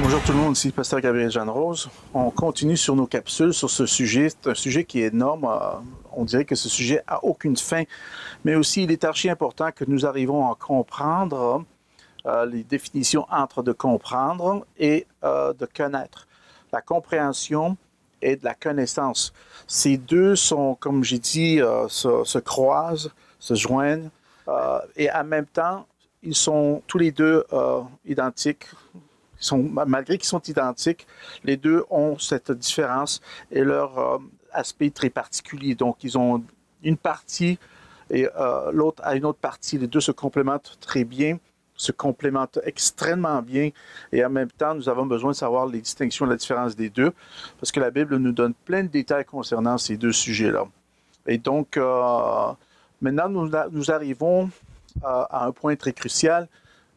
Bonjour tout le monde, ici Pasteur Gabriel Jeanne Rose. On continue sur nos capsules sur ce sujet. C'est un sujet qui est énorme. On dirait que ce sujet n'a aucune fin, mais aussi il est archi important que nous arrivons à comprendre les définitions entre de comprendre et de connaître. La compréhension et de la connaissance. Ces deux sont, comme j'ai dit, se croisent, se joignent et en même temps, ils sont tous les deux identiques. Malgré qu'ils sont identiques, les deux ont cette différence et leur aspect très particulier. Donc, ils ont une partie et l'autre a une autre partie. Les deux se complémentent très bien, se complémentent extrêmement bien. Et en même temps, nous avons besoin de savoir les distinctions et la différence des deux parce que la Bible nous donne plein de détails concernant ces deux sujets-là. Et donc, maintenant, nous arrivons à un point très crucial,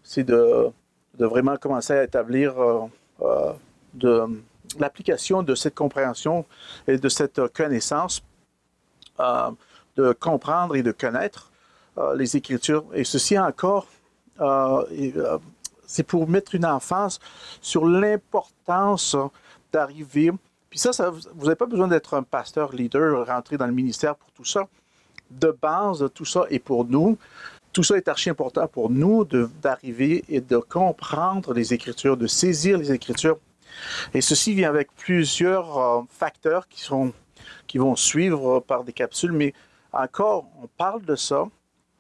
c'est de vraiment commencer à établir l'application de cette compréhension et de cette connaissance, de comprendre et de connaître les Écritures. Et ceci encore, c'est pour mettre une emphase sur l'importance d'arriver. Puis ça vous n'avez pas besoin d'être un pasteur, leader, rentrer dans le ministère pour tout ça. De base, tout ça est pour nous. Tout ça est archi important pour nous d'arriver et de comprendre les Écritures, de saisir les Écritures. Et ceci vient avec plusieurs facteurs qui vont suivre par des capsules. Mais encore, on parle de ça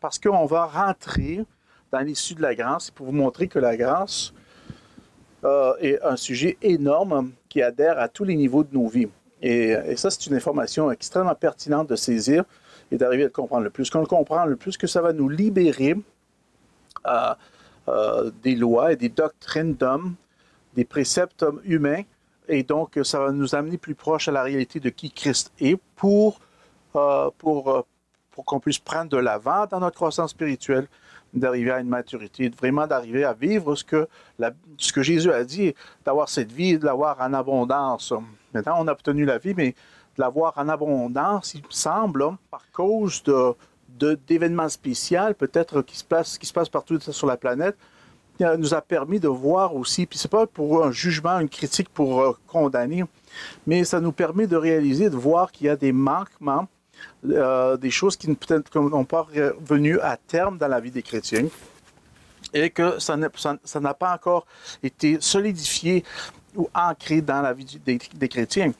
parce qu'on va rentrer dans l'issue de la grâce pour vous montrer que la grâce est un sujet énorme qui adhère à tous les niveaux de nos vies. Et ça, c'est une information extrêmement pertinente de saisir et d'arriver à le comprendre le plus. Qu'on le comprend, le plus que ça va nous libérer des lois et des doctrines d'hommes, des préceptes humains, et donc ça va nous amener plus proche à la réalité de qui Christ est pour qu'on puisse prendre de l'avant dans notre croissance spirituelle, d'arriver à une maturité, vraiment d'arriver à vivre ce que Jésus a dit, d'avoir cette vie, de l'avoir en abondance. Maintenant, on a obtenu la vie, mais de l'avoir en abondance, il me semble, par cause d'événements spéciaux, peut-être qui se passent partout sur la planète, nous a permis de voir aussi, puis c'est pas pour un jugement, une critique pour condamner, mais ça nous permet de réaliser, de voir qu'il y a des manquements, des choses qui peut-être n'ont pas revenu à terme dans la vie des chrétiens, et que ça n'a pas encore été solidifié ou ancré dans la vie des chrétiens.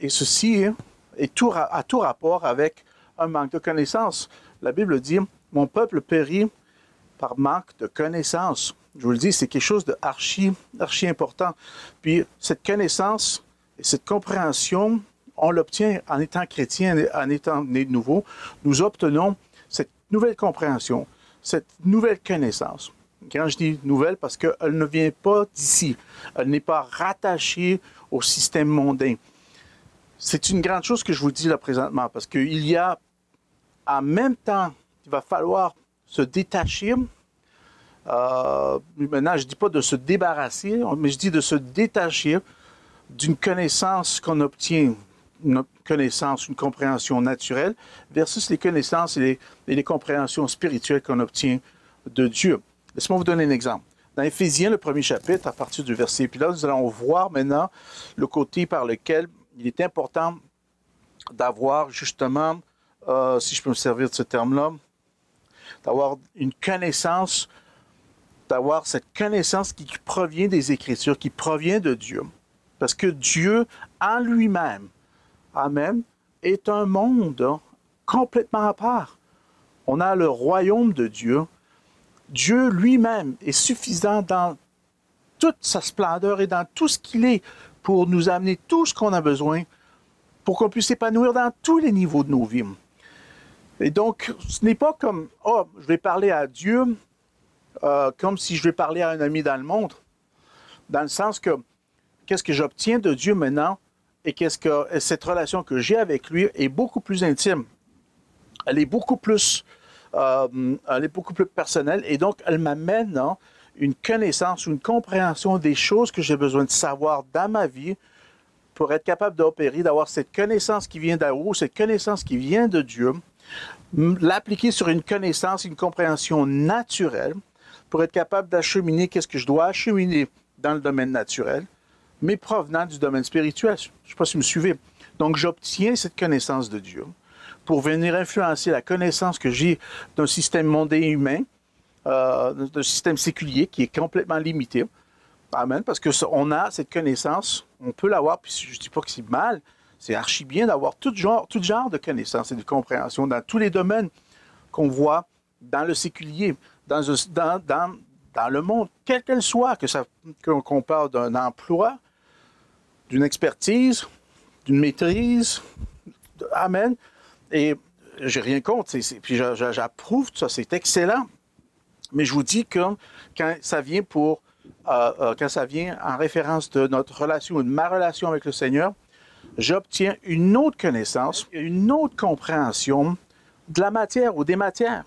Et ceci a tout rapport avec un manque de connaissance. La Bible dit « Mon peuple périt par manque de connaissance ». Je vous le dis, c'est quelque chose de archi important. Puis cette connaissance et cette compréhension, on l'obtient en étant chrétien, en étant né de nouveau. Nous obtenons cette nouvelle compréhension, cette nouvelle connaissance. Quand je dis nouvelle, parce qu'elle ne vient pas d'ici. Elle n'est pas rattachée au système mondain. C'est une grande chose que je vous dis là présentement, parce qu'il y a, en même temps, il va falloir se détacher. Maintenant, je ne dis pas de se débarrasser, mais je dis de se détacher d'une connaissance qu'on obtient, une connaissance, une compréhension naturelle, versus les connaissances et les compréhensions spirituelles qu'on obtient de Dieu. Laissez-moi vous donner un exemple. Dans Éphésiens, le premier chapitre, à partir du verset, puis là, nous allons voir maintenant le côté par lequel il est important d'avoir justement, si je peux me servir de ce terme-là, d'avoir une connaissance, d'avoir cette connaissance qui provient des Écritures, qui provient de Dieu. Parce que Dieu, en lui-même, est un monde complètement à part. On a le royaume de Dieu. Dieu lui-même est suffisant dans toute sa splendeur et dans tout ce qu'il est pour nous amener tout ce qu'on a besoin pour qu'on puisse s'épanouir dans tous les niveaux de nos vies. Et donc, ce n'est pas comme « Oh, je vais parler à Dieu comme si je vais parler à un ami dans le monde », dans le sens que qu'est-ce que j'obtiens de Dieu maintenant et cette relation que j'ai avec lui est beaucoup plus intime. Elle est beaucoup plus personnelle et donc elle m'amène une connaissance, une compréhension des choses que j'ai besoin de savoir dans ma vie pour être capable d'opérer, d'avoir cette connaissance qui vient d'en haut, cette connaissance qui vient de Dieu, l'appliquer sur une connaissance, une compréhension naturelle pour être capable d'acheminer qu'est-ce que je dois acheminer dans le domaine naturel, mais provenant du domaine spirituel. Je ne sais pas si vous me suivez. Donc, j'obtiens cette connaissance de Dieu pour venir influencer la connaissance que j'ai d'un système mondain humain, d'un système séculier qui est complètement limité. Amen. Parce qu'on a cette connaissance, on peut l'avoir, puis je ne dis pas que c'est mal, c'est archi bien d'avoir tout genre de connaissances et de compréhension dans tous les domaines qu'on voit dans le séculier, dans le monde, quel qu'elle soit, qu'on parle d'un emploi, d'une expertise, d'une maîtrise. Amen. Et j'ai rien contre, puis j'approuve tout ça, c'est excellent. Mais je vous dis que quand ça vient en référence de notre relation ou de ma relation avec le Seigneur, j'obtiens une autre connaissance, une autre compréhension de la matière ou des matières.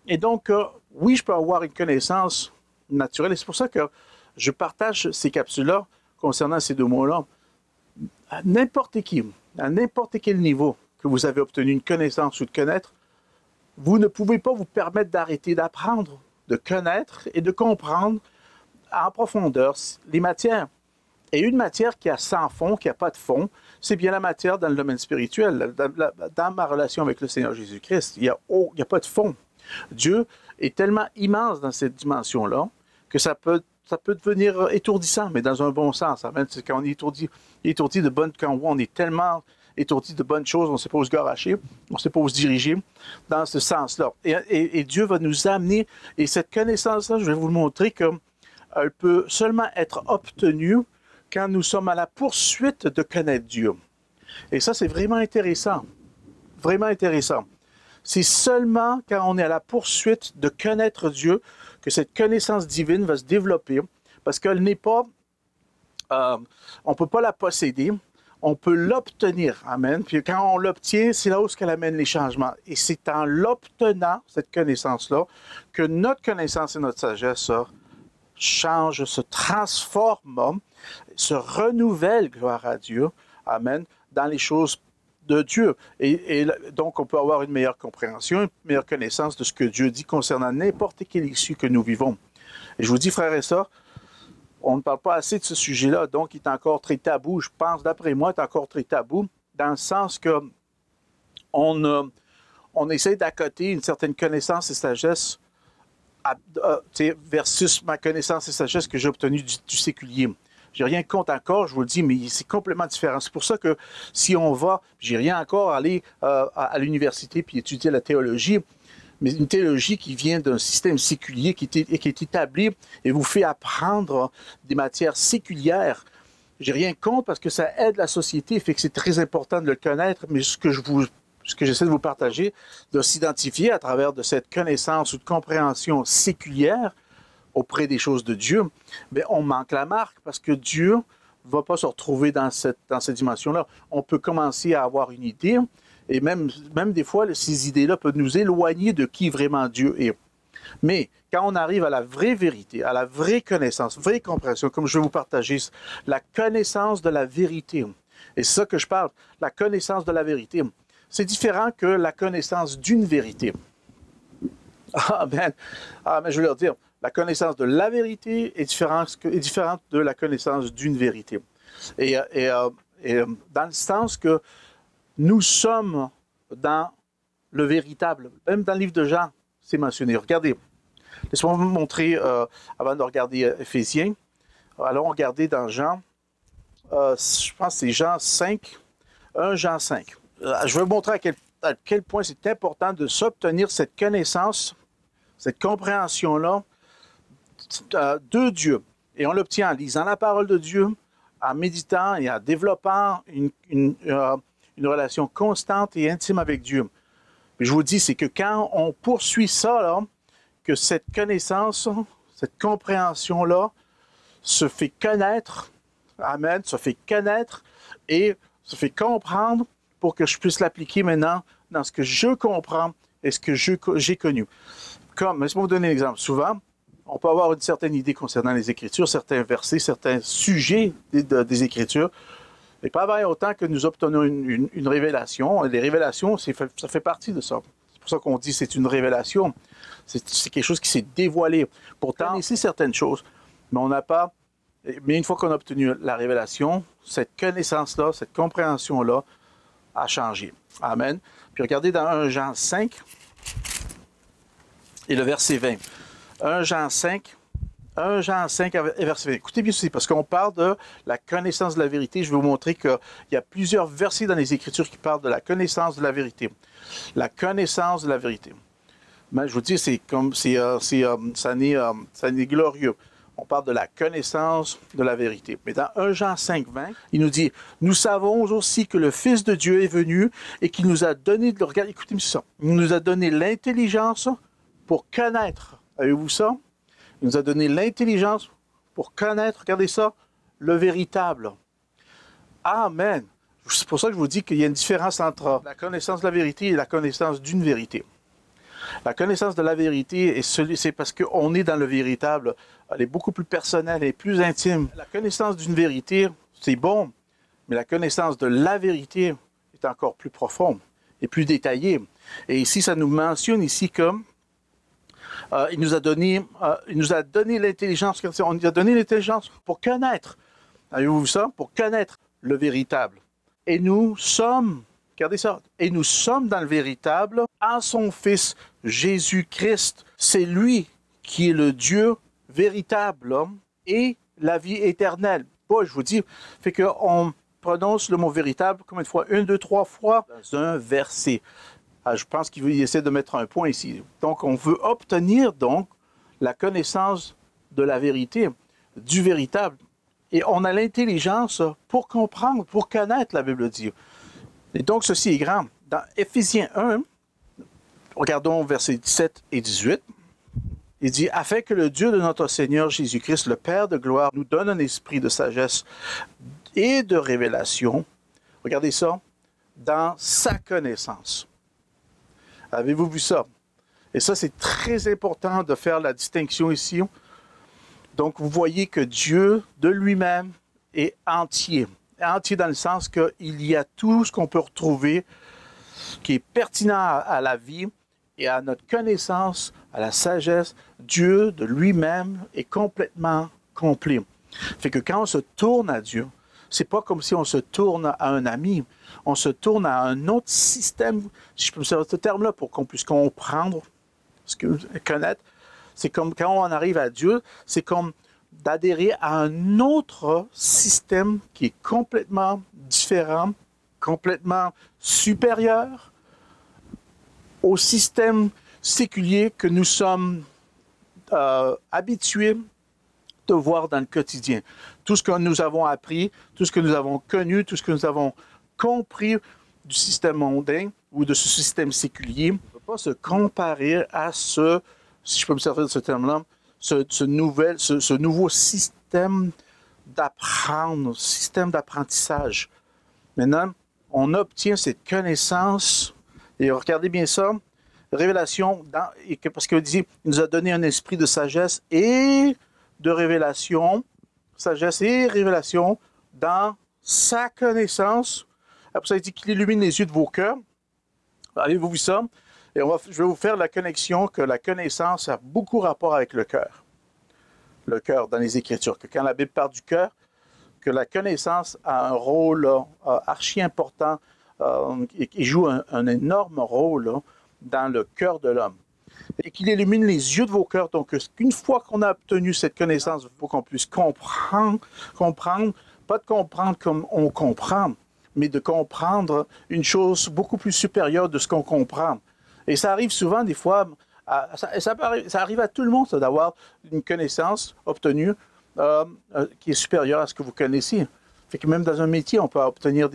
Et donc, oui, je peux avoir une connaissance naturelle. Et c'est pour ça que je partage ces capsules-là concernant ces deux mots-là. À n'importe qui, à n'importe quel niveau que vous avez obtenu une connaissance ou de connaître, vous ne pouvez pas vous permettre d'arrêter d'apprendre, de connaître et de comprendre en profondeur les matières. Et une matière qui a sans fond, qui n'a pas de fond, c'est bien la matière dans le domaine spirituel, dans ma relation avec le Seigneur Jésus-Christ. Il n'y a pas de fond. Dieu est tellement immense dans cette dimension-là que ça peut devenir étourdissant, mais dans un bon sens. Quand on est étourdi de bonnes... Quand on est tellement étourdi de bonnes choses, on ne sait pas où se garocher, on ne sait pas où se diriger dans ce sens-là. Et Dieu va nous amener, et cette connaissance-là, je vais vous le montrer, qu'elle peut seulement être obtenue quand nous sommes à la poursuite de connaître Dieu. Et ça, c'est vraiment intéressant. Vraiment intéressant. C'est seulement quand on est à la poursuite de connaître Dieu que cette connaissance divine va se développer, parce qu'elle n'est pas... on ne peut pas la posséder, on peut l'obtenir. Amen. Puis quand on l'obtient, c'est là où elle amène les changements. Et c'est en l'obtenant, cette connaissance-là, que notre connaissance et notre sagesse changent, se transforment, se renouvellent, gloire à Dieu, amen, dans les choses de Dieu. Et donc, on peut avoir une meilleure compréhension, une meilleure connaissance de ce que Dieu dit concernant n'importe quelle issue que nous vivons. Et je vous dis, frères et sœurs, on ne parle pas assez de ce sujet-là, donc il est encore très tabou. Je pense, d'après moi, il est encore très tabou, dans le sens que on essaie d'accoter une certaine connaissance et sagesse versus ma connaissance et sagesse que j'ai obtenue du séculier. J'ai rien contre encore, je vous le dis, mais c'est complètement différent. C'est pour ça que si on va, j'ai rien encore à aller à l'université puis étudier la théologie, mais une théologie qui vient d'un système séculier qui est établi et vous fait apprendre des matières séculières. J'ai rien contre parce que ça aide la société, fait que c'est très important de le connaître, mais ce que j'essaie de vous partager, de s'identifier à travers de cette connaissance ou de compréhension séculière auprès des choses de Dieu, bien, on manque la marque parce que Dieu ne va pas se retrouver dans cette dimension-là. On peut commencer à avoir une idée et même des fois, ces idées-là peuvent nous éloigner de qui vraiment Dieu est. Mais quand on arrive à la vraie vérité, à la vraie connaissance, vraie compréhension, comme je vais vous partager, la connaissance de la vérité, et c'est ça que je parle, la connaissance de la vérité, c'est différent que la connaissance d'une vérité. Mais je veux leur dire, la connaissance de la vérité est différente de la connaissance d'une vérité. Et dans le sens que nous sommes dans le véritable. Même dans le livre de Jean, c'est mentionné. Regardez, laissez-moi vous montrer, avant de regarder Éphésiens, allons regarder dans Jean, je pense que c'est Jean 5, 1 Jean 5. Je vais vous montrer à quel point c'est important de s'obtenir cette connaissance, cette compréhension-là de Dieu. Et on l'obtient en lisant la parole de Dieu, en méditant et en développant une relation constante et intime avec Dieu. Mais je vous dis, c'est que quand on poursuit ça, là, que cette connaissance, cette compréhension-là se fait connaître, amen, se fait connaître et se fait comprendre pour que je puisse l'appliquer maintenant dans ce que je comprends et ce que j'ai connu. Comme, laissez-moi vous donner un exemple. Souvent, on peut avoir une certaine idée concernant les Écritures, certains versets, certains sujets des Écritures. Et pas avant autant que nous obtenons une révélation. Et les révélations, ça fait partie de ça. C'est pour ça qu'on dit que c'est une révélation. C'est quelque chose qui s'est dévoilé. Pourtant, on connaissait certaines choses, mais on n'a pas Mais une fois qu'on a obtenu la révélation, cette connaissance-là, cette compréhension-là a changé. Amen. Puis regardez dans 1 Jean 5 et le verset 20. 1 Jean 5 et verset 20. Écoutez bien ceci, parce qu'on parle de la connaissance de la vérité. Je vais vous montrer qu'il y a plusieurs versets dans les Écritures qui parlent de la connaissance de la vérité. La connaissance de la vérité. Mais je vous dis, c'est comme, ça n'est glorieux. On parle de la connaissance de la vérité. Mais dans 1 Jean 5, 20, il nous dit, « Nous savons aussi que le Fils de Dieu est venu et qu'il nous a donné, regardez, écoutez-moi ça, il nous a donné l'intelligence pour connaître. » Avez-vous ça? Il nous a donné l'intelligence pour connaître, regardez ça, le véritable. Amen. C'est pour ça que je vous dis qu'il y a une différence entre la connaissance de la vérité et la connaissance d'une vérité. La connaissance de la vérité, c'est parce qu'on est dans le véritable. Elle est beaucoup plus personnelle et plus intime. La connaissance d'une vérité, c'est bon, mais la connaissance de la vérité est encore plus profonde et plus détaillée. Et ici, ça nous mentionne ici comme il nous a donné l'intelligence. On nous a donné l'intelligence pour connaître. Avez-vous vu ça? Pour connaître le véritable. Et nous sommes, regardez ça, et nous sommes dans le véritable en son Fils Jésus-Christ. C'est lui qui est le Dieu véritable et la vie éternelle. Bon, je vous dis, fait qu'on prononce le mot véritable combien de fois? 1, 2, 3 fois dans un verset. Je pense qu'il essaie de mettre un point ici. Donc, on veut obtenir donc la connaissance de la vérité, du véritable. Et on a l'intelligence pour comprendre, pour connaître, la Bible dit. Et donc, ceci est grand. Dans Éphésiens 1, regardons versets 17 et 18. Il dit, « Afin que le Dieu de notre Seigneur Jésus-Christ, le Père de gloire, nous donne un esprit de sagesse et de révélation. » Regardez ça, dans sa connaissance. Avez-vous vu ça? Et ça, c'est très important de faire la distinction ici. Donc, vous voyez que Dieu, de lui-même, est entier. Entier dans le sens qu'il y a tout ce qu'on peut retrouver qui est pertinent à la vie et à notre connaissance, à la sagesse. Dieu, de lui-même, est complètement complet. Fait que quand on se tourne à Dieu, c'est pas comme si on se tourne à un ami. On se tourne à un autre système, si je peux me servir de ce terme-là, pour qu'on puisse comprendre, connaître. C'est comme quand on arrive à Dieu, c'est comme d'adhérer à un autre système qui est complètement différent, complètement supérieur au système séculier que nous sommes habitués de voir dans le quotidien. Tout ce que nous avons appris, tout ce que nous avons connu, tout ce que nous avons compris du système mondain ou de ce système séculier, on ne peut pas se comparer à ce, si je peux me servir de ce terme-là, ce nouveau système d'apprendre, système d'apprentissage. Maintenant, on obtient cette connaissance, et regardez bien ça, révélation, parce qu'il dit, il nous a donné un esprit de sagesse et de révélation, sagesse et révélation dans sa connaissance. Après ça, il dit qu'il illumine les yeux de vos cœurs. Avez-vous vu ça? Et je vais vous faire la connexion que la connaissance a beaucoup rapport avec le cœur. Le cœur dans les Écritures. Que quand la Bible parle du cœur, que la connaissance a un rôle archi important et joue un énorme rôle dans le cœur de l'homme. Et qu'il illumine les yeux de vos cœurs. Donc, une fois qu'on a obtenu cette connaissance, il faut qu'on puisse comprendre, pas de comprendre comme on comprend, mais de comprendre une chose beaucoup plus supérieure de ce qu'on comprend. Et ça arrive souvent, des fois, ça arrive à tout le monde, d'avoir une connaissance obtenue qui est supérieure à ce que vous connaissez. Fait que même dans un métier, on peut obtenir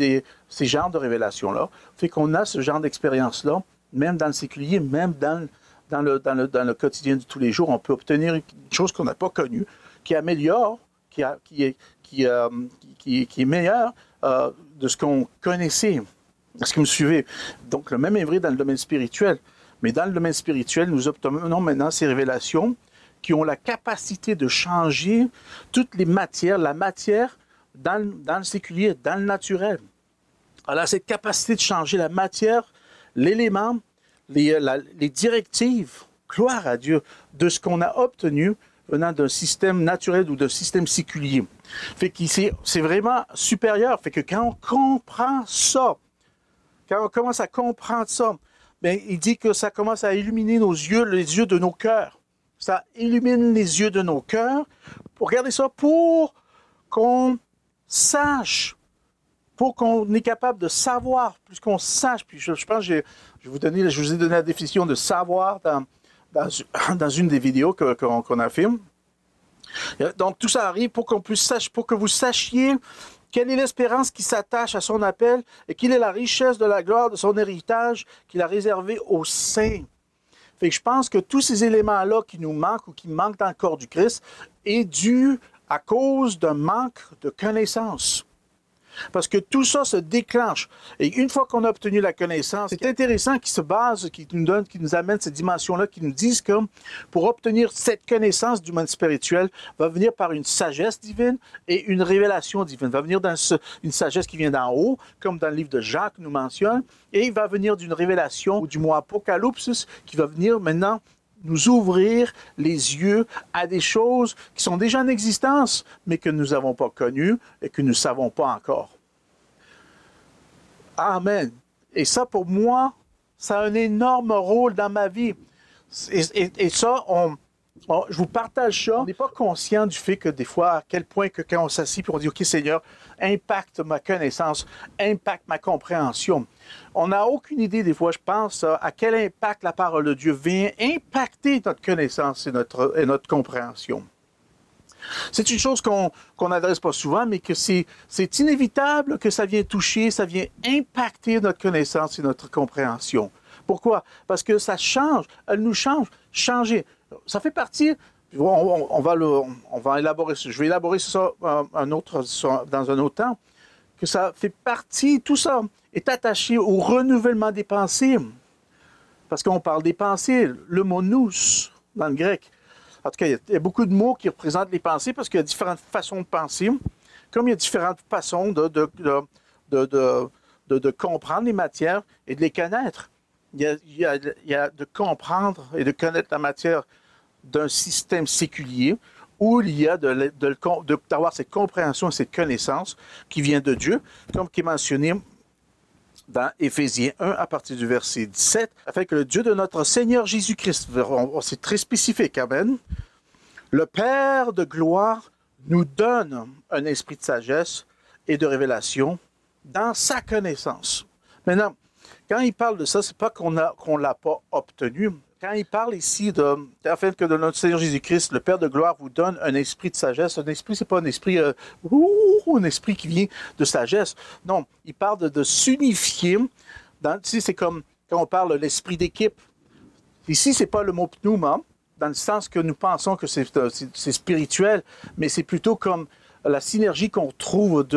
ces genres de révélations-là. Fait qu'on a ce genre d'expérience-là, même dans le séculier, même dans le quotidien de tous les jours, on peut obtenir une chose qu'on n'a pas connue, qui améliore, qui est meilleure de ce qu'on connaissait. Est-ce que vous me suivez? Donc, le même est vrai dans le domaine spirituel. Mais dans le domaine spirituel, nous obtenons maintenant ces révélations qui ont la capacité de changer toutes les matières, la matière dans le séculier, dans le naturel. Elle a cette capacité de changer la matière, l'élément, les directives, gloire à Dieu, de ce qu'on a obtenu venant d'un système naturel ou d'un système séculier. Fait que c'est vraiment supérieur. Fait que quand on comprend ça, quand on commence à comprendre ça, bien, il dit que ça commence à illuminer nos yeux, les yeux de nos cœurs. Ça illumine les yeux de nos cœurs. Regardez ça, pour qu'on sache, pour qu'on est capable de savoir, plus qu'on sache. Puis je pense que je vous ai donné la définition de savoir dans une des vidéos qu'on a fait. Donc tout ça arrive pour qu'on puisse pour que vous sachiez quelle est l'espérance qui s'attache à son appel et quelle est la richesse de la gloire de son héritage qu'il a réservé aux saints. Fait que je pense que tous ces éléments-là qui nous manquent ou qui manquent dans le corps du Christ est dû à cause d'un manque de connaissance. Parce que tout ça se déclenche. Et une fois qu'on a obtenu la connaissance, c'est intéressant qu'il se base, qui nous amène cette dimension-là, qui nous disent que pour obtenir cette connaissance du monde spirituel, va venir par une sagesse divine et une révélation divine. Va venir une sagesse qui vient d'en haut, comme dans le livre de Jacques nous mentionne, et il va venir d'une révélation, ou du mot Apocalypse, qui va venir maintenant nous ouvrir les yeux à des choses qui sont déjà en existence, mais que nous n'avons pas connues et que nous ne savons pas encore. Amen. Et ça, pour moi, ça a un énorme rôle dans ma vie. Et ça, je vous partage ça. On n'est pas conscient du fait que des fois, à quel point que quand on s'assied et on dit « OK, Seigneur, impacte ma connaissance, impacte ma compréhension ». On n'a aucune idée, des fois, je pense, à quel impact la parole de Dieu vient impacter notre connaissance et notre compréhension. C'est une chose qu'on n'adresse pas souvent, mais que c'est inévitable que ça vient toucher, ça vient impacter notre connaissance et notre compréhension. Pourquoi? Parce que ça change, elle nous change. Changer. Ça fait partie, on va élaborer ça, je vais élaborer ça dans un autre temps, que ça fait partie, tout ça est attaché au renouvellement des pensées. Parce qu'on parle des pensées, le mot nous dans le grec. En tout cas, il y a beaucoup de mots qui représentent les pensées parce qu'il y a différentes façons de penser, comme il y a différentes façons de comprendre les matières et de les connaître. Il y a de comprendre et de connaître la matière d'un système séculier où il y a d'avoir cette compréhension et cette connaissance qui vient de Dieu, comme qui est mentionné dans Éphésiens 1 à partir du verset 17, afin que le Dieu de notre Seigneur Jésus-Christ, c'est très spécifique, amen, le Père de gloire nous donne un esprit de sagesse et de révélation dans sa connaissance. Maintenant, quand il parle de ça, c'est pas qu'on ne l'a pas obtenu. Quand il parle ici afin que de notre Seigneur Jésus-Christ, le Père de gloire vous donne un esprit de sagesse. Un esprit, c'est pas un esprit, un esprit qui vient de sagesse. Non, il parle de s'unifier. Ici, c'est comme quand on parle de l'esprit d'équipe. Ici, c'est pas le mot pneuma, dans le sens que nous pensons que c'est spirituel, mais c'est plutôt comme la synergie qu'on trouve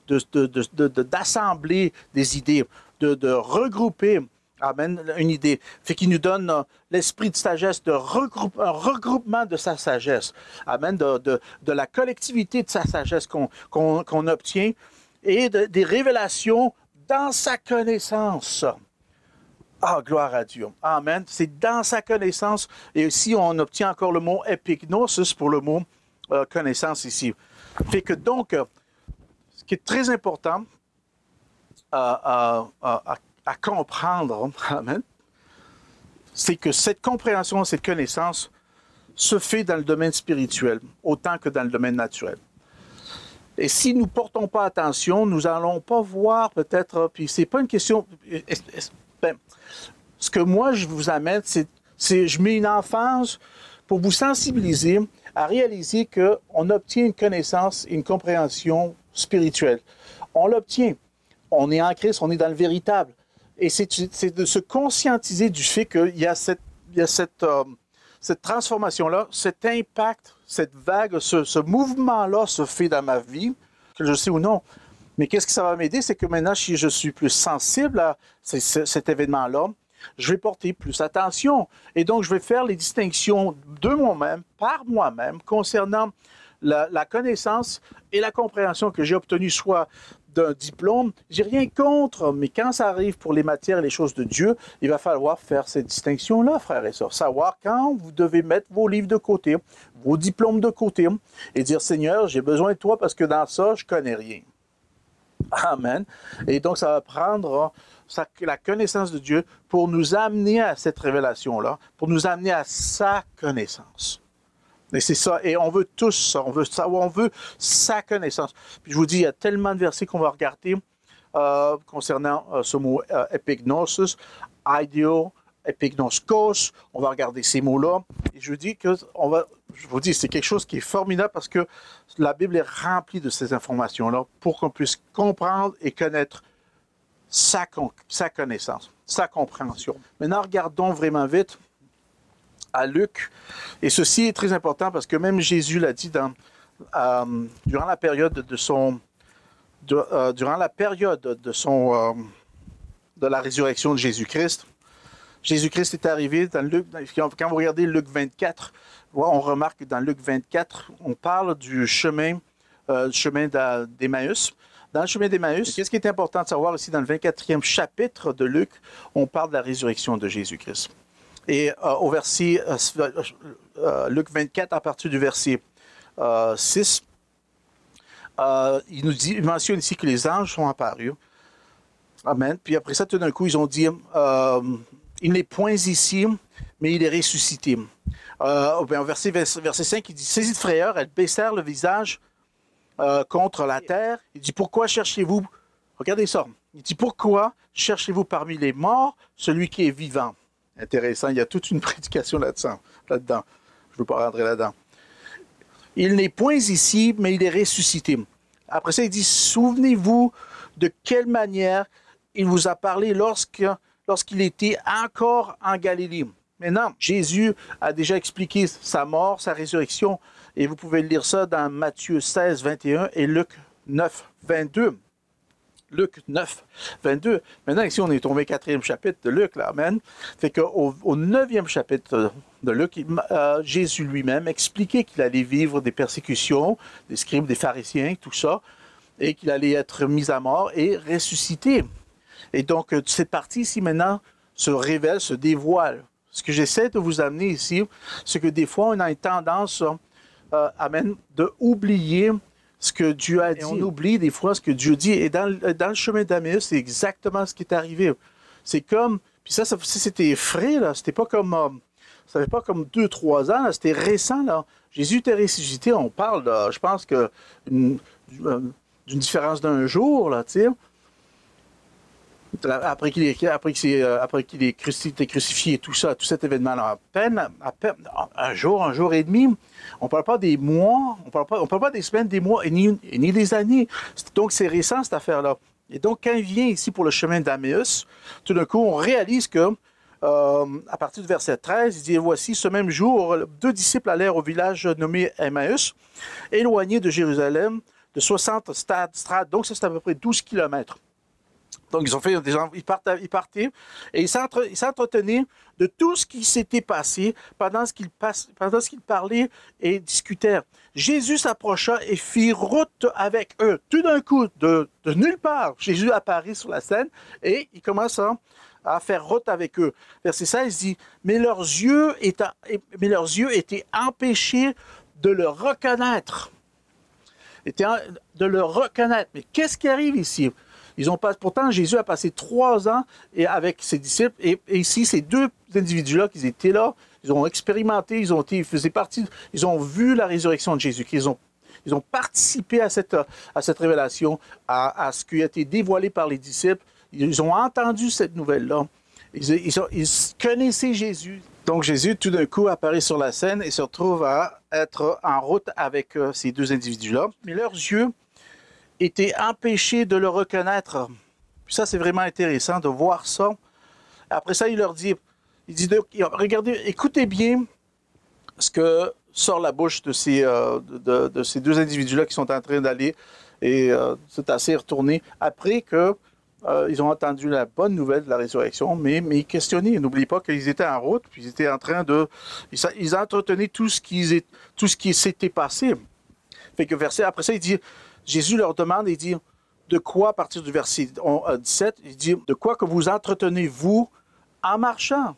d'assembler des idées, de regrouper. Amen, une idée. Fait qu'il nous donne l'esprit de sagesse, un regroupement de sa sagesse. Amen, de la collectivité de sa sagesse qu'on obtient et des révélations dans sa connaissance. Ah, gloire à Dieu. Amen. C'est dans sa connaissance. Et ici, on obtient encore le mot epignosis pour le mot connaissance ici. Fait que donc, ce qui est très important à comprendre, amen, c'est que cette compréhension, cette connaissance se fait dans le domaine spirituel, autant que dans le domaine naturel. Et si nous ne portons pas attention, nous n'allons pas voir peut-être, puis c'est pas une question, ce que moi je vous amène, c'est je mets une emphase pour vous sensibiliser à réaliser qu'on obtient une connaissance et une compréhension spirituelle. On l'obtient. On est en Christ, on est dans le véritable. Et c'est de se conscientiser du fait qu'il y a cette transformation-là, cet impact, cette vague, ce mouvement-là se fait dans ma vie, que je sais ou non. Mais qu'est-ce que ça va m'aider? C'est que maintenant, si je suis plus sensible à cet événement-là, je vais porter plus attention. Et donc, je vais faire les distinctions de moi-même, par moi-même, concernant la connaissance et la compréhension que j'ai obtenue, soit d'un diplôme. J'ai rien contre, mais quand ça arrive pour les matières et les choses de Dieu, il va falloir faire cette distinction-là, frères et sœurs. Savoir quand vous devez mettre vos livres de côté, vos diplômes de côté, et dire, Seigneur, j'ai besoin de toi parce que dans ça, je connais rien. Amen. Et donc, ça va prendre la connaissance de Dieu pour nous amener à cette révélation-là, pour nous amener à sa connaissance. Et c'est ça, et on veut tous ça, on veut savoir, on veut sa connaissance. Puis je vous dis, il y a tellement de versets qu'on va regarder concernant ce mot epignosis, ideo, epignoskos, on va regarder ces mots-là. Et je vous dis, c'est quelque chose qui est formidable parce que la Bible est remplie de ces informations-là pour qu'on puisse comprendre et connaître sa connaissance, sa compréhension. Maintenant, regardons vraiment vite à Luc. Et ceci est très important parce que même Jésus l'a dit durant la période de la résurrection de Jésus-Christ. Jésus-Christ est arrivé dans Luc, quand vous regardez Luc 24, on remarque que dans Luc 24, on parle du chemin d'Emmaüs. Dans le chemin d'Emmaüs, qu'est-ce qui est important de savoir ici dans le 24e chapitre de Luc, on parle de la résurrection de Jésus-Christ. Et au verset, Luc 24, à partir du verset 6, il mentionne ici que les anges sont apparus. Amen. Puis après ça, tout d'un coup, ils ont dit, il n'est point ici, mais il est ressuscité. Au verset 5, il dit, saisis de frayeur, elles baissèrent le visage contre la terre. Il dit, pourquoi cherchez-vous, regardez ça, il dit, pourquoi cherchez-vous parmi les morts celui qui est vivant? Intéressant, il y a toute une prédication là-dedans. Je ne veux pas rentrer là-dedans. Il n'est point ici, mais il est ressuscité. Après ça, il dit, souvenez-vous de quelle manière il vous a parlé lorsqu'il était encore en Galilée. Maintenant, Jésus a déjà expliqué sa mort, sa résurrection, et vous pouvez lire ça dans Matthieu 16, 21 et Luc 9, 22. Luc 9, 22. Maintenant, ici, on est au 24e chapitre de Luc, là, amen. Fait qu'au 9e chapitre de Luc, Jésus lui-même expliquait qu'il allait vivre des persécutions, des scribes, des pharisiens, tout ça, et qu'il allait être mis à mort et ressuscité. Et donc, cette partie ici, maintenant, se révèle, se dévoile. Ce que j'essaie de vous amener ici, c'est que des fois, on a une tendance, amen, de oublier ce que Dieu a dit. Et on oublie des fois ce que Dieu dit. Et dans le chemin d'Emmaüs, c'est exactement ce qui est arrivé. C'est comme, puis ça c'était frais, là. C'était pas comme, ça fait pas comme 2-3 ans, là. C'était récent, là. Jésus était ressuscité, on parle, je pense que d'une différence d'un jour, là, tu sais. Après qu'il ait été crucifié et tout ça, tout cet événement-là, à peine un jour et demi. On ne parle pas des mois, on parle pas des semaines, des mois, et ni des années. Donc, c'est récent, cette affaire-là. Et donc, quand il vient ici pour le chemin d'Emmaüs, tout d'un coup, on réalise que, à partir du verset 13, il dit, voici, ce même jour, 2 disciples allèrent au village nommé Emmaüs, éloigné de Jérusalem, de 60 strades. Donc, ça, c'est à peu près 12 kilomètres. Donc, ils partaient et ils s'entretenaient de tout ce qui s'était passé pendant ce qu'ils parlaient et discutèrent. Jésus s'approcha et fit route avec eux. Tout d'un coup, de nulle part, Jésus apparaît sur la scène et il commence à faire route avec eux. Verset 16 dit, mais leurs yeux étaient empêchés de le reconnaître. De le reconnaître. Mais qu'est-ce qui arrive ici? Pourtant, Jésus a passé 3 ans avec ses disciples. Et ici, ces 2 individus-là qui étaient là, ils ont expérimenté, ils ont vu la résurrection de Jésus-Christ. Ils ont participé à cette révélation, à ce qui a été dévoilé par les disciples. Ils ont entendu cette nouvelle-là. Ils connaissaient Jésus. Donc, Jésus, tout d'un coup, apparaît sur la scène et se retrouve à être en route avec ces 2 individus-là. Mais leurs yeux étaient empêchés de le reconnaître. Puis ça, c'est vraiment intéressant de voir ça. Après ça, il leur dit, regardez, écoutez bien ce que sort la bouche de ces 2 individus-là qui sont en train d'aller et c'est assez retourné après que ils ont entendu la bonne nouvelle de la résurrection, mais ils questionnaient. N'oubliez pas qu'ils étaient en route, puis ils étaient en train de... Ils entretenaient tout ce qui s'était passé. Fait que après ça, il dit... Jésus leur demande, il dit, de quoi, à partir du verset 17, il dit, de quoi que vous entretenez-vous en marchant?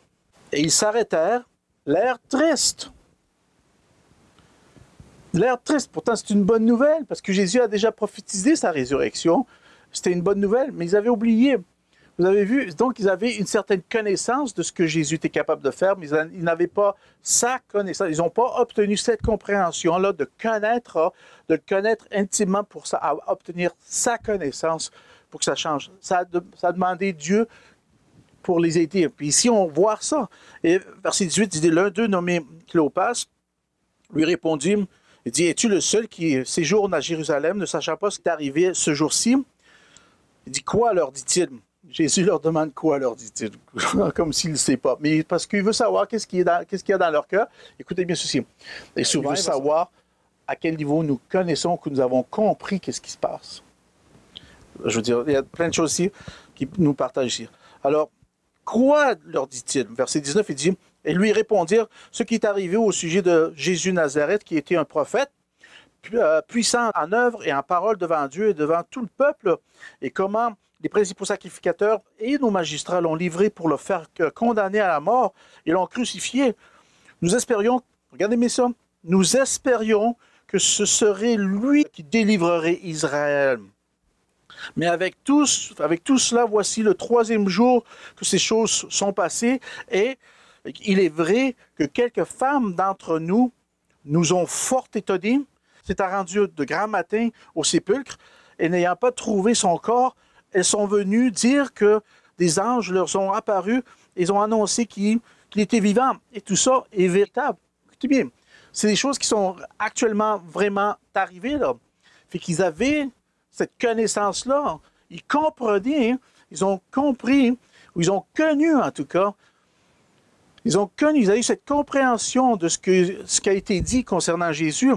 Et ils s'arrêtèrent, l'air triste. L'air triste, pourtant c'est une bonne nouvelle, parce que Jésus a déjà prophétisé sa résurrection. C'était une bonne nouvelle, mais ils avaient oublié. Vous avez vu, donc ils avaient une certaine connaissance de ce que Jésus était capable de faire, mais ils n'avaient pas sa connaissance. Ils n'ont pas obtenu cette compréhension-là de le connaître intimement pour ça, à obtenir sa connaissance pour que ça change. Ça a demandé Dieu pour les aider. Puis ici, on voit ça. Et verset 18, il dit, l'un d'eux nommé Cléopas lui répondit, il dit, es-tu le seul qui séjourne à Jérusalem, ne sachant pas ce qui est arrivé ce jour-ci? Il dit, quoi, leur dit-il? Jésus leur demande quoi, leur dit-il? Comme s'il ne sait pas. Mais parce qu'il veut savoir qu'est-ce qu'il y a dans leur cœur. Écoutez bien ceci. Et souvent, il veut savoir à quel niveau nous connaissons, que nous avons compris qu'est-ce qui se passe. Je veux dire, il y a plein de choses ici qui nous partagent ici. Alors, quoi, leur dit-il? Verset 19, il dit, et lui répondirent ce qui est arrivé au sujet de Jésus Nazareth, qui était un prophète, puissant en œuvre et en parole devant Dieu et devant tout le peuple, et comment les principaux sacrificateurs et nos magistrats l'ont livré pour le faire condamner à la mort et l'ont crucifié. Nous espérions, regardez-moi ça, nous espérions que ce serait lui qui délivrerait Israël. Mais avec tout cela, voici le troisième jour que ces choses sont passées, et il est vrai que quelques femmes d'entre nous nous ont fort étonnés. S'étant rendues de grand matin au sépulcre, et n'ayant pas trouvé son corps, elles sont venues dire que des anges leur sont apparus, et ils ont annoncé qu'il était vivant. Et tout ça est véritable. Écoutez bien, c'est des choses qui sont actuellement vraiment arrivées, là. Fait qu'ils avaient cette connaissance-là. Ils comprenaient, ils ont compris, ou ils ont connu en tout cas, ils avaient eu cette compréhension de ce qui a été dit concernant Jésus.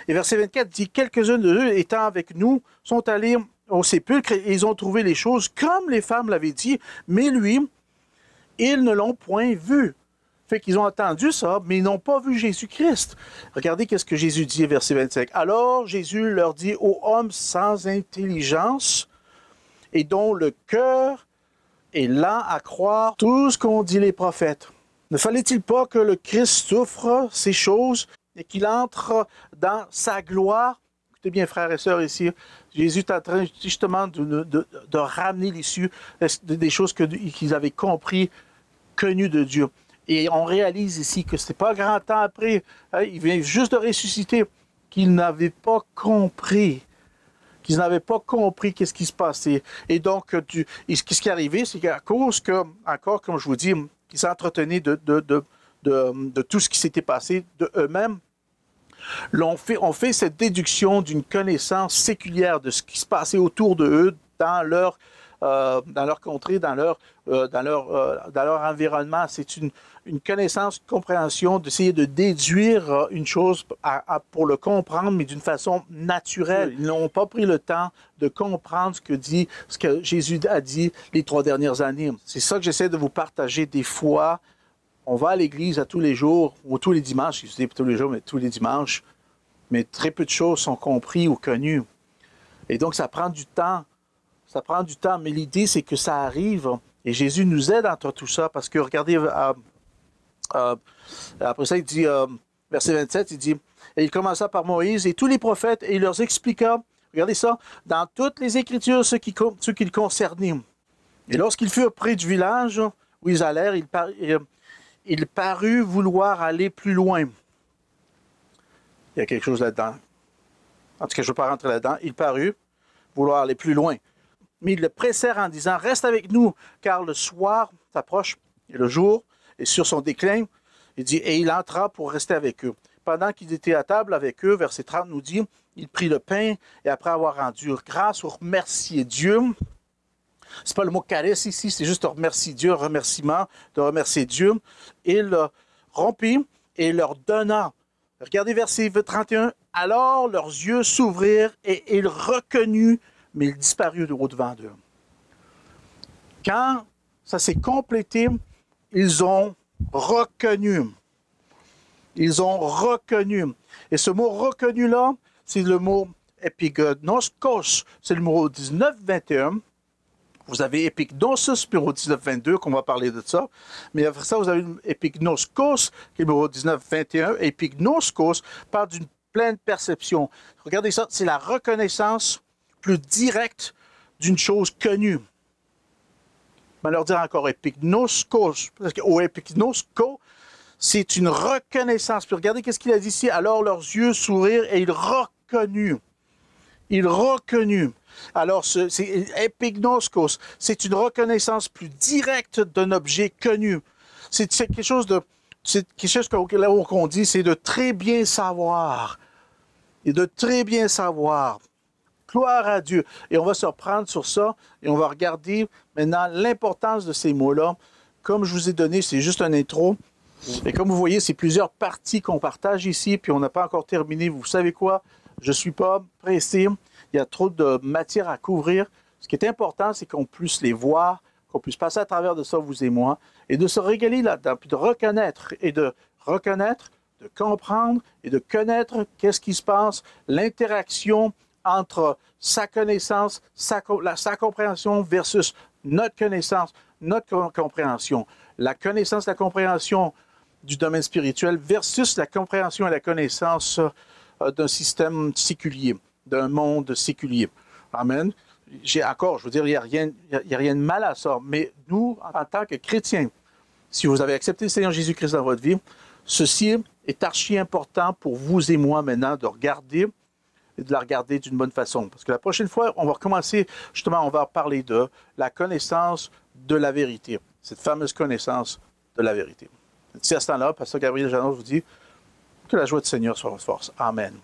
Et verset 24 dit, quelques-uns d'eux étant avec nous sont allés au sépulcre et ils ont trouvé les choses comme les femmes l'avaient dit, mais lui, ils ne l'ont point vu. Fait qu'ils ont entendu ça, mais ils n'ont pas vu Jésus-Christ. Regardez qu'est-ce que Jésus dit, verset 25. Alors Jésus leur dit, ô hommes sans intelligence et dont le cœur est lent à croire tout ce qu'ont dit les prophètes. Ne fallait-il pas que le Christ souffre ces choses et qu'il entre dans sa gloire? Écoutez bien, frères et sœurs, ici, Jésus est en train justement de ramener l'issue des choses qu'ils avaient compris, connues de Dieu. Et on réalise ici que ce n'est pas grand temps après, hein, il vient juste de ressusciter, qu'ils n'avaient pas compris. Qu'ils n'avaient pas compris qu'est-ce qui se passait. Et donc, ce qui est arrivé, c'est qu'à cause que, encore, comme je vous dis, qu'ils s'entretenaient de tout ce qui s'était passé de eux-mêmes, on fait cette déduction d'une connaissance séculière de ce qui se passait autour de eux dans leur contrée, dans leur environnement. C'est une connaissance, une compréhension, d'essayer de déduire une chose pour le comprendre, mais d'une façon naturelle. Ils n'ont pas pris le temps de comprendre ce que Jésus a dit les 3 dernières années. C'est ça que j'essaie de vous partager. Des fois, on va à l'église à tous les jours, ou tous les dimanches, je dis tous les jours, mais tous les dimanches, mais très peu de choses sont comprises ou connues. Et donc, ça prend du temps. Ça prend du temps, mais l'idée, c'est que ça arrive. Et Jésus nous aide entre tout ça, parce que, regardez, après ça, il dit, verset 27, il dit, « Et il commença par Moïse et tous les prophètes, et il leur expliqua, regardez ça, dans toutes les Écritures, ce qui le concernait. Et lorsqu'ils furent près du village où ils allèrent, il parut vouloir aller plus loin. » Il y a quelque chose là-dedans. En tout cas, je ne veux pas rentrer là-dedans. Il parut vouloir aller plus loin. Mais ils le pressèrent en disant, « Reste avec nous, car le soir s'approche et le jour est sur son déclin. » Il dit, et il entra pour rester avec eux. Pendant qu'il était à table avec eux, verset 30 nous dit, il prit le pain et après avoir rendu grâce ou remercié Dieu, c'est pas le mot caresse ici, c'est juste de remercier Dieu, un remerciement, de remercier Dieu. Il le rompit et leur donna. Regardez verset 31. Alors leurs yeux s'ouvrirent et ils reconnurent, mais il disparut au-devant d'eux. Quand ça s'est complété, ils ont reconnu. Ils ont reconnu. Et ce mot reconnu-là, c'est le mot epignoskos, c'est le numéro 1921. Vous avez epignosis, numéro 1922, qu'on va parler de ça. Mais après ça, vous avez epignoskos, qui est le numéro 1921. Epignoskos parle d'une pleine perception. Regardez ça, c'est la reconnaissance plus directe d'une chose connue. Je vais leur dire encore epignoskos, parce que au epignosko, c'est une reconnaissance. Puis regardez qu'est-ce qu'il a dit ici. Alors leurs yeux s'ouvrirent et ils reconnurent. Ils reconnurent. Alors, c'est epignoskos, c'est une reconnaissance plus directe d'un objet connu. C'est quelque chose qu'on dit, c'est de très bien savoir. Et de très bien savoir. Gloire à Dieu. Et on va se reprendre sur ça et on va regarder maintenant l'importance de ces mots-là. Comme je vous ai donné, c'est juste un intro. Et comme vous voyez, c'est plusieurs parties qu'on partage ici, puis on n'a pas encore terminé. Vous savez quoi? Je ne suis pas pressé. Il y a trop de matière à couvrir. Ce qui est important, c'est qu'on puisse les voir, qu'on puisse passer à travers de ça, vous et moi, et de se régaler là-dedans, puis de reconnaître, de comprendre et de connaître qu'est-ce qui se passe, l'interaction entre sa connaissance, sa compréhension versus notre connaissance, notre compréhension. La connaissance, la compréhension du domaine spirituel versus la compréhension et la connaissance d'un système séculier, d'un monde séculier. Amen. Je veux dire, il n'y a rien de mal à ça. Mais nous, en tant que chrétiens, si vous avez accepté le Seigneur Jésus-Christ dans votre vie, ceci est archi important pour vous et moi maintenant de regarder et de la regarder d'une bonne façon. Parce que la prochaine fois, on va recommencer, justement, on va parler de la connaissance de la vérité. Cette fameuse connaissance de la vérité. D'ici à ce temps-là, Pasteur Gabriel Jeannot vous dit que la joie du Seigneur soit votre force. Amen.